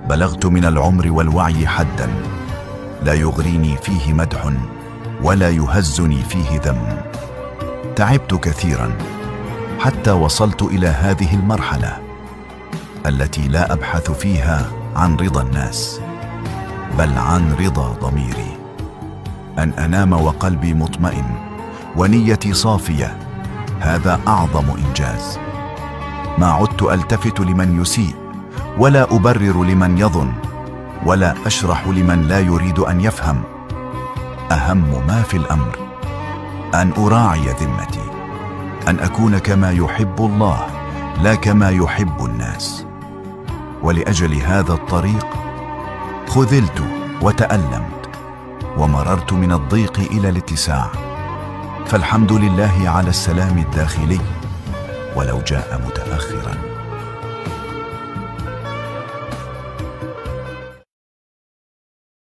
بلغت من العمر والوعي حدا لا يغريني فيه مدح ولا يهزني فيه ذم. تعبت كثيرا حتى وصلت إلى هذه المرحلة التي لا أبحث فيها عن رضا الناس بل عن رضا ضميري، أن أنام وقلبي مطمئن ونيتي صافية. هذا أعظم إنجاز. ما عدت ألتفت لمن يسيء ولا أبرر لمن يظن ولا أشرح لمن لا يريد أن يفهم. أهم ما في الأمر أن أراعي ذمتي، أن أكون كما يحب الله لا كما يحب الناس. ولأجل هذا الطريق خذلت وتألمت ومررت من الضيق إلى الاتساع، فالحمد لله على السلام الداخلي ولو جاء متأخرا.